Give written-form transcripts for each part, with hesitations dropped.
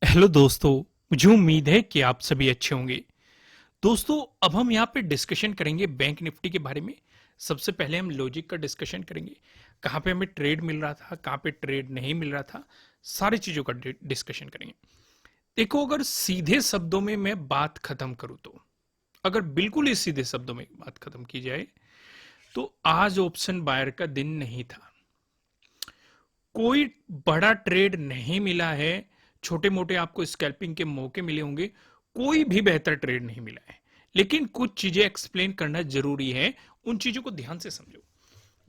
Hello दोस्तों। मुझे उम्मीद है कि आप सभी अच्छे होंगे। दोस्तों, अब हम यहाँ पे डिस्कशन करेंगे बैंक निफ्टी के बारे में। सबसे पहले हम लॉजिक का डिस्कशन करेंगे, कहाँ पे हमें ट्रेड मिल रहा था, कहाँ पे ट्रेड नहीं मिल रहा था, सारी चीज़ों का डिस्कशन करेंगे। देखो, अगर सीधे शब्दों में मैं बात खत्म करूँ तो, अगर बिल्कुल ही सीधे शब्दों में बात खत्म की जाए तो आज ऑप्शन बायर का दिन नहीं था। कोई बड़ा ट्रेड नहीं मिला है। छोटे मोटे आपको स्कैल्पिंग के मौके मिले होंगे, कोई भी बेहतर ट्रेड नहीं मिला है। लेकिन कुछ चीजें एक्सप्लेन करना जरूरी है, उन चीजों को ध्यान से समझो।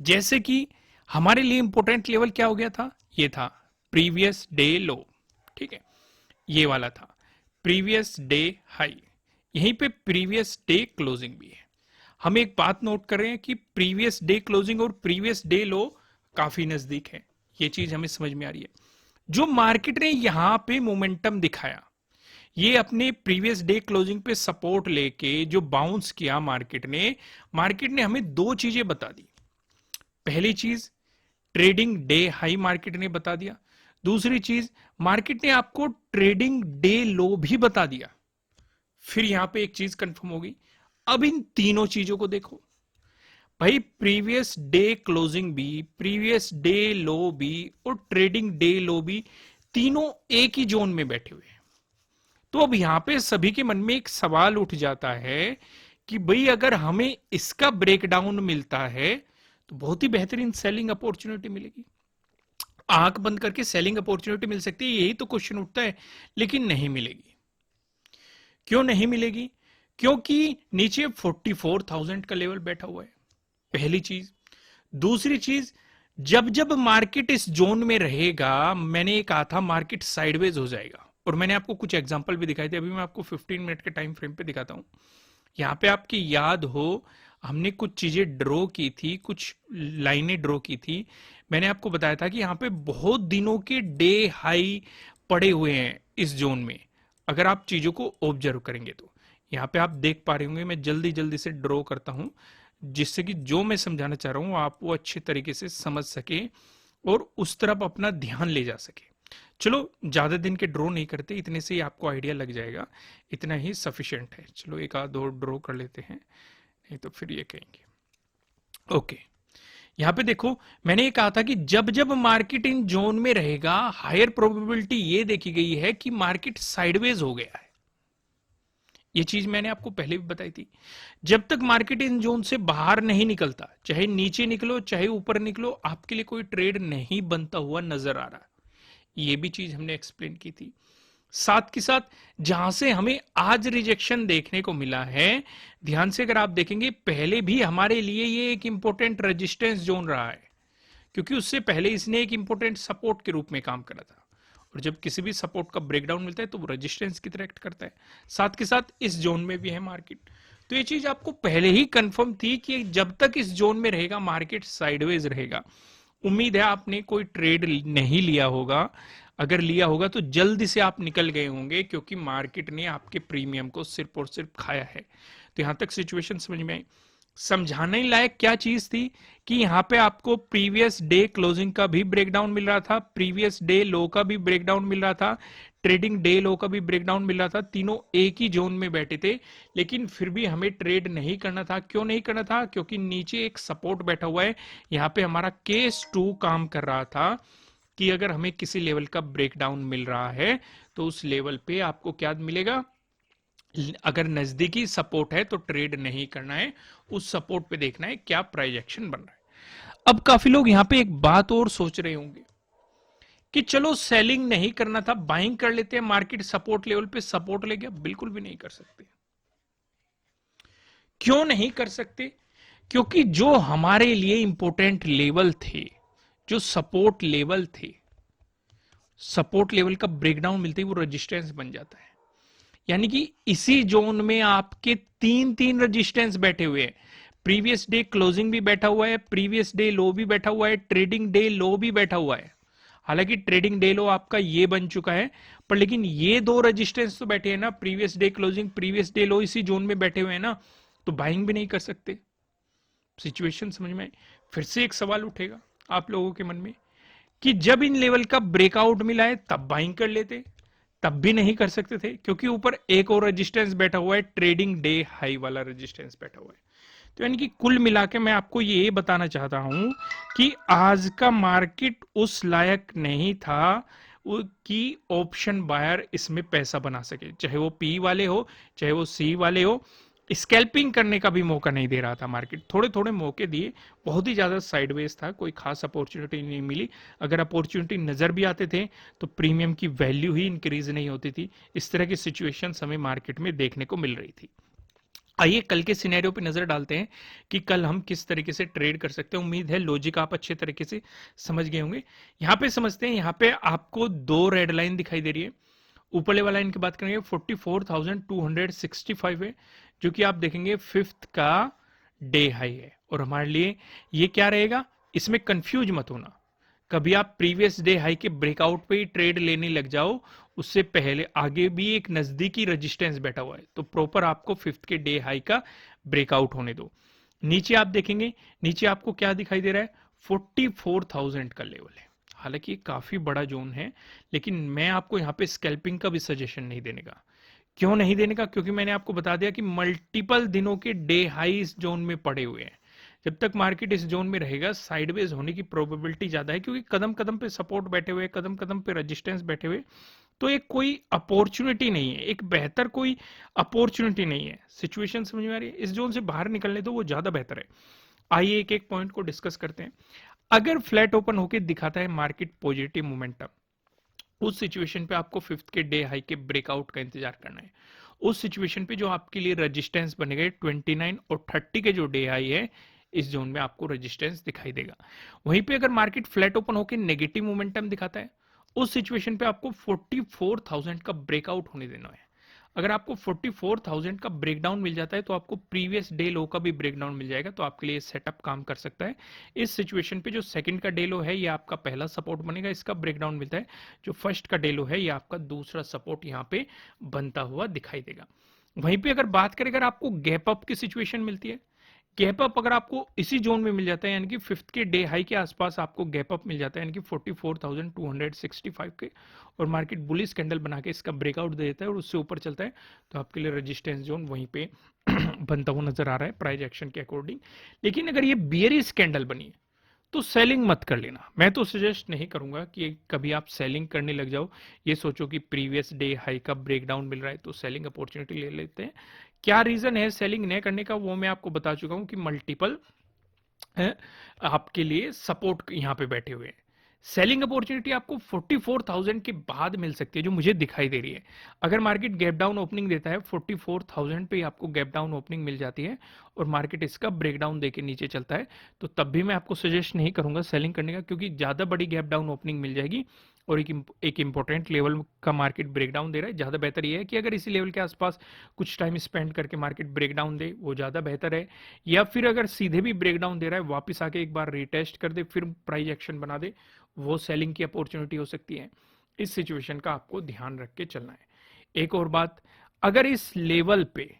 जैसे कि हमारे लिए इंपॉर्टेंट लेवल क्या हो गया था, ये था प्रीवियस डे लो। ठीक है, ये वाला था प्रीवियस डे हाई। यहीं पे प्रीवियस डे क्लोजिंग भी है। हम एक बात नोट कर रहे हैं कि प्रीवियस डे क्लोजिंग और प्रीवियस डे लो काफी नजदीक है। ये चीज हमें समझ में आ रही है। जो मार्केट ने यहां पे मोमेंटम दिखाया, ये अपने प्रीवियस डे क्लोजिंग पे सपोर्ट लेके जो बाउंस किया मार्केट ने हमें दो चीजें बता दी। पहली चीज, ट्रेडिंग डे हाई मार्केट ने बता दिया। दूसरी चीज, मार्केट ने आपको ट्रेडिंग डे लो भी बता दिया। फिर यहां पे एक चीज कंफर्म होगी। अब इन तीनों चीजों को देखो भाई, प्रीवियस डे क्लोजिंग भी, प्रीवियस डे लो भी और ट्रेडिंग डे लो भी, तीनों एक ही जोन में बैठे हुए हैं। तो अब यहां पे सभी के मन में एक सवाल उठ जाता है कि भाई, अगर हमें इसका ब्रेकडाउन मिलता है तो बहुत ही बेहतरीन सेलिंग अपॉर्चुनिटी मिलेगी। आंख बंद करके सेलिंग अपॉर्चुनिटी मिल सकती है, यही तो क्वेश्चन उठता है। लेकिन नहीं मिलेगी। क्यों नहीं मिलेगी? क्योंकि नीचे 44,000 का लेवल बैठा हुआ है, पहली चीज। दूसरी चीज, जब जब मार्केट इस जोन में रहेगा, मैंने ये कहा था मार्केट साइडवेज हो जाएगा, और मैंने आपको कुछ एग्जांपल भी दिखाए थे। अभी मैं आपको 15 मिनट के टाइम फ्रेम पे दिखाता हूं। यहां पे आपकी याद हो, हमने कुछ चीजें ड्रॉ की थी, कुछ लाइनें ड्रॉ की थी। मैंने आपको बताया था कि यहां पे बहुत दिनों के डे हाई पड़े हुए हैं इस जोन में। अगर आप चीजों को ऑब्जर्व करेंगे तो यहाँ पे आप देख पा रहे होंगे, मैं जल्दी जल्दी से ड्रॉ करता हूं, जिससे कि जो मैं समझाना चाह रहा हूं आप वो अच्छे तरीके से समझ सके और उस तरफ अपना ध्यान ले जा सके। चलो, ज्यादा दिन के ड्रॉ नहीं करते, इतने से ही आपको आइडिया लग जाएगा। इतना ही सफिशिएंट है। चलो, एक आध दो ड्रॉ कर लेते हैं, नहीं तो फिर ये कहेंगे। ओके, यहां पे देखो, मैंने ये कहा था कि जब जब मार्केट इन जोन में रहेगा, हायर प्रोबेबिलिटी ये देखी गई है कि मार्केट साइडवेज हो गया है। ये चीज मैंने आपको पहले भी बताई थी। जब तक मार्केट इन जोन से बाहर नहीं निकलता, चाहे नीचे निकलो चाहे ऊपर निकलो, आपके लिए कोई ट्रेड नहीं बनता हुआ नजर आ रहा। ये भी चीज हमने एक्सप्लेन की थी। साथ के साथ जहां से हमें आज रिजेक्शन देखने को मिला है, ध्यान से अगर आप देखेंगे, पहले भी हमारे लिए ये एक इंपॉर्टेंट रेजिस्टेंस जोन रहा है, क्योंकि उससे पहले इसने एक इंपॉर्टेंट सपोर्ट के रूप में काम करा था। और जब किसी भी सपोर्ट का ब्रेकडाउन मिलता है तो वो रेजिस्टेंस की तरह एक्ट करता है। साथ के साथ इस जोन में भी है मार्केट। तो ये चीज आपको पहले ही कंफर्म थी कि जब तक इस जोन में रहेगा मार्केट साइडवेज रहेगा। उम्मीद है आपने कोई ट्रेड नहीं लिया होगा। अगर लिया होगा तो जल्दी से आप निकल गए होंगे, क्योंकि मार्केट ने आपके प्रीमियम को सिर्फ और सिर्फ खाया है। तो यहां तक सिचुएशन समझ में आई। समझाने लायक क्या चीज थी कि यहां पे आपको प्रीवियस डे क्लोजिंग का भी ब्रेकडाउन मिल रहा था, प्रीवियस डे लो का भी ब्रेकडाउन मिल रहा था, ट्रेडिंग डे लो का भी ब्रेकडाउन मिल रहा था। तीनों एक ही जोन में बैठे थे, लेकिन फिर भी हमें ट्रेड नहीं करना था। क्यों नहीं करना था? क्योंकि नीचे एक सपोर्ट बैठा हुआ है। यहाँ पे हमारा केस 2 काम कर रहा था कि अगर हमें किसी लेवल का ब्रेकडाउन मिल रहा है तो उस लेवल पे आपको क्या मिलेगा। अगर नजदीकी सपोर्ट है तो ट्रेड नहीं करना है, उस सपोर्ट पे देखना है क्या प्राइस एक्शन बन रहा है। अब काफी लोग यहां पे एक बात और सोच रहे होंगे कि चलो, सेलिंग नहीं करना था, बाइंग कर लेते हैं, मार्केट सपोर्ट लेवल पे सपोर्ट ले गया। बिल्कुल भी नहीं कर सकते। क्यों नहीं कर सकते? क्योंकि जो हमारे लिए इंपॉर्टेंट लेवल थे, जो सपोर्ट लेवल थे, सपोर्ट लेवल का ब्रेकडाउन मिलते ही वो रेजिस्टेंस बन जाता है। यानी कि इसी जोन में आपके तीन तीन रेजिस्टेंस बैठे हुए हैं। प्रीवियस डे क्लोजिंग भी बैठा हुआ है, प्रीवियस डे लो भी बैठा हुआ है, ट्रेडिंग डे लो भी बैठा हुआ है। हालांकि ट्रेडिंग डे लो आपका ये बन चुका है, पर लेकिन ये दो रेजिस्टेंस तो बैठे हैं ना, previous day closing previous day लो, इसी जोन में बैठे हुए हैं ना, तो बाइंग भी नहीं कर सकते। सिचुएशन समझ में आई? फिर से एक सवाल उठेगा आप लोगों के मन में कि जब इन लेवल का ब्रेकआउट मिला है तब बाइंग कर लेते, तब भी नहीं कर सकते थे क्योंकि ऊपर एक और रेजिस्टेंस बैठा हुआ है, ट्रेडिंग डे हाई वाला रेजिस्टेंस बैठा हुआ है। तो यानी कि कुल मिला के मैं आपको ये बताना चाहता हूं कि आज का मार्केट उस लायक नहीं था कि ऑप्शन बायर इसमें पैसा बना सके, चाहे वो पी वाले हो चाहे वो सी वाले हो। स्कैल्पिंग करने का भी मौका नहीं दे रहा था मार्केट, थोड़े थोड़े मौके दिए, बहुत ही ज्यादा साइडवेज था, कोई खास अपॉर्चुनिटी नहीं मिली। अगर अपॉर्चुनिटी नजर भी आते थे तो प्रीमियम की वैल्यू ही इंक्रीज नहीं होती थी। इस तरह की सिचुएशन हमें मार्केट में देखने को मिल रही थी। आइए कल के सिनेरियो पे नजर डालते हैं कि कल हम किस तरीके से ट्रेड कर सकते हैं। उम्मीद है लॉजिक आप अच्छे तरीके से समझ गए होंगे। यहां पे समझते हैं, यहां पे आपको दो रेड लाइन दिखाई दे रही है। ऊपर वाला लाइन की बात करेंगे 44,265 है, जो कि आप देखेंगे फिफ्थ का डे हाई है। और हमारे लिए ये क्या रहेगा, इसमें कंफ्यूज मत होना। कभी आप प्रीवियस डे हाई के ब्रेकआउट पे ही ट्रेड लेने लग जाओ, उससे पहले आगे भी एक नजदीकी रेजिस्टेंस बैठा हुआ है, तो प्रॉपर आपको फिफ्थ के डे हाई का ब्रेकआउट होने दो। नीचे आप देखेंगे, नीचे आपको क्या दिखाई दे रहा है, 44,000 का लेवल है। हालांकि ये काफी बड़ा जोन है, लेकिन मैं आपको यहाँ पे स्कैल्पिंग का भी सजेशन नहीं देने का। क्यों नहीं देने का, क्योंकि मैंने आपको बता दिया कि मल्टीपल दिनों के डे हाई इस जोन में पड़े हुए हैं। जब तक मार्केट इस जोन में रहेगा साइडवेज होने की प्रोबेबिलिटी ज्यादा है, क्योंकि कदम कदम पे सपोर्ट बैठे हुए, कदम कदम पे रेजिस्टेंस बैठे हुए। तो एक कोई अपॉर्चुनिटी नहीं है, एक बेहतर कोई अपॉर्चुनिटी नहीं है। सिचुएशन समझ में आ रही है, इस जोन से बाहर निकलने तो वो ज्यादा बेहतर है। आइए एक एक पॉइंट को डिस्कस करते हैं। अगर फ्लैट ओपन होकर दिखाता है मार्केट पॉजिटिव मोमेंटम, उस सिचुएशन पे आपको फिफ्थ के डे हाई के ब्रेकआउट का इंतजार करना है। उस सिचुएशन पे जो आपके लिए रेजिस्टेंस बनेगा 29 और 30 के जो डे हाई है, इस जोन में आपको रेजिस्टेंस दिखाई देगा। वहीं पे अगर मार्केट फ्लैट ओपन होकर नेगेटिव मोमेंटम दिखाता है, उस सिचुएशन पे आपको 44,000 का ब्रेकआउट होने देना है। अगर आपको 44,000 का ब्रेकडाउन मिल जाता है तो आपको प्रीवियस डे लो का भी ब्रेकडाउन मिल जाएगा, तो आपके लिए सेटअप काम कर सकता है। इस सिचुएशन पे जो सेकंड का डे लो है ये आपका पहला सपोर्ट बनेगा, इसका ब्रेकडाउन मिलता है। जो फर्स्ट का डे लो है ये आपका दूसरा सपोर्ट यहाँ पे बनता हुआ दिखाई देगा। वहीं पे अगर बात करें, अगर आपको गैप अप की सिचुएशन मिलती है, गैप अप अगर आपको इसी जोन में मिल जाता है, यानी कि फिफ्थ के डे हाई के आसपास आपको गैप अप मिल जाता है, यानी कि 44,265 के, और मार्केट बुलिश कैंडल बना के इसका ब्रेकआउट दे देता है और उससे ऊपर चलता है, तो आपके लिए रेजिस्टेंस जोन वहीं पे बनता हुआ नजर आ रहा है प्राइस एक्शन के अकॉर्डिंग। लेकिन अगर ये बियरिश कैंडल बनी है तो सेलिंग मत कर लेना। मैं तो सजेस्ट नहीं करूंगा कि कभी आप सेलिंग करने लग जाओ, ये सोचो कि प्रीवियस डे हाई का ब्रेकडाउन मिल रहा है तो सेलिंग अपॉर्चुनिटी ले लेते हैं। क्या रीजन है सेलिंग नहीं करने का, वो मैं आपको बता चुका हूं कि मल्टीपल आपके लिए सपोर्ट यहां पे बैठे हुए हैं। सेलिंग अपॉर्चुनिटी आपको 44,000 के बाद मिल सकती है, जो मुझे दिखाई दे रही है। अगर मार्केट गैप डाउन ओपनिंग देता है 44,000 पे आपको गैप डाउन ओपनिंग मिल जाती है और मार्केट इसका ब्रेकडाउन देके नीचे चलता है, तो तब भी मैं आपको सजेस्ट नहीं करूंगा सेलिंग करने का, क्योंकि ज्यादा बड़ी गैप डाउन ओपनिंग मिल जाएगी और एक इंपॉर्टेंट लेवल का मार्केट ब्रेकडाउन दे रहा है। ज्यादा बेहतर यह है कि अगर इसी लेवल के आसपास कुछ टाइम स्पेंड करके मार्केट ब्रेकडाउन दे, वो ज्यादा बेहतर है। या फिर अगर सीधे भी ब्रेकडाउन दे रहा है, वापस आके एक बार रिटेस्ट कर दे, फिर प्राइस एक्शन बना दे, वो सेलिंग की अपॉर्चुनिटी हो सकती है। इस सिचुएशन का आपको ध्यान रख के चलना है। एक और बात, अगर इस लेवल पे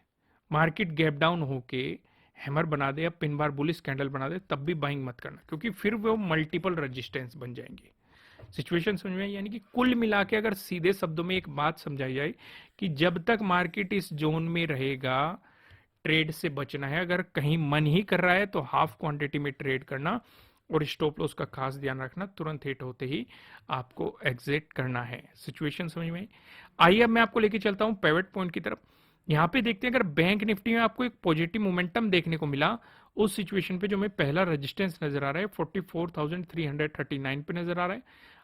मार्केट गैप डाउन होके हैमर बना दे या पिन बार बुलिश कैंडल बना दे, तब भी बाइंग मत करना, क्योंकि फिर वो मल्टीपल रेजिस्टेंस बन जाएंगे। सिचुएशन समझ में, यानी कि कुल मिला के अगर सीधे शब्दों में एक बात समझाई जाए कि जब तक मार्केट इस जोन में रहेगा ट्रेड से बचना है। अगर कहीं मन ही कर रहा है तो हाफ क्वांटिटी में ट्रेड करना और स्टॉप लॉस का खास ध्यान रखना, तुरंत हिट होते ही आपको एग्जिट करना है। सिचुएशन समझ में आई। आइए अब मैं आपको लेके चलता हूं पिवट पॉइंट की तरफ। यहां पे देखते हैं, अगर बैंक निफ्टी में आपको एक पॉजिटिव मोमेंटम देखने को मिला, उस सिचुएशन पे जो हमें पहला रेजिस्टेंस नजर आ रहा है 44,339 पे नजर आ रहा है।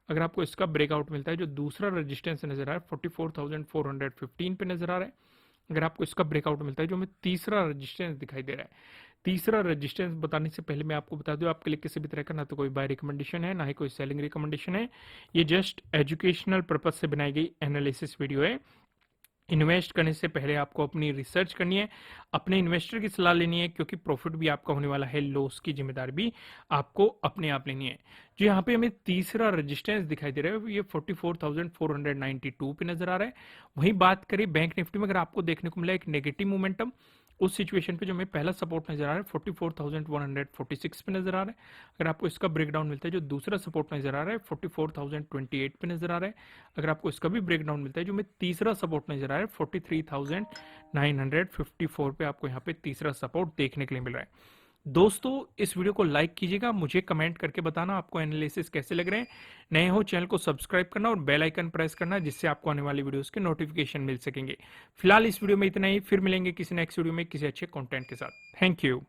अगर आपको इसका ब्रेकआउट मिलता है, जो दूसरा रेजिस्टेंस नजर आ रहा है 44,415 पे नजर आ रहा है। अगर आपको इसका ब्रेकआउट मिलता है, जो हमें तीसरा रेजिस्टेंस दिखाई दे रहा है। तीसरा रेजिस्टेंस बताने से पहले मैं आपको बता दूं, आपके लिए किसी भी तरह का ना तो कोई बाय रिकमेंडेशन है, ना ही कोई सेलिंग रिकमेंडेशन है। ये जस्ट एजुकेशनल पर्पज से बनाई गई एनालिसिस वीडियो है। इन्वेस्ट करने से पहले आपको अपनी रिसर्च करनी है, अपने इन्वेस्टर की सलाह लेनी है, क्योंकि प्रॉफिट भी आपका होने वाला है, लॉस की जिम्मेदारी भी आपको अपने आप लेनी है। जो यहाँ पे हमें तीसरा रेजिस्टेंस दिखाई दे रहा है, ये 44,492 पे नजर आ रहा है। वहीं बात करें बैंक निफ्टी में, अगर आपको देखने को मिला एक नेगेटिव मोमेंटम, उस सिचुएशन पे जो हमें पहला सपोर्ट नजर आ रहा है 44,146 पे नजर आ रहा है। अगर आपको इसका ब्रेकडाउन मिलता है, जो दूसरा सपोर्ट नजर आ रहा है 44,028 पे नजर आ रहा है। अगर आपको इसका भी ब्रेकडाउन मिलता है, जो हमें तीसरा सपोर्ट नजर आ रहा है 43,954 पे आपको यहाँ पे तीसरा सपोर्ट देखने के लिए मिल रहा है। दोस्तों, इस वीडियो को लाइक कीजिएगा, मुझे कमेंट करके बताना आपको एनालिसिस कैसे लग रहे हैं। नए हो चैनल को सब्सक्राइब करना और बेल आइकन प्रेस करना, जिससे आपको आने वाली वीडियोस के नोटिफिकेशन मिल सकेंगे। फिलहाल इस वीडियो में इतना ही, फिर मिलेंगे किसी नेक्स्ट वीडियो में किसी अच्छे कंटेंट के साथ। Thank you.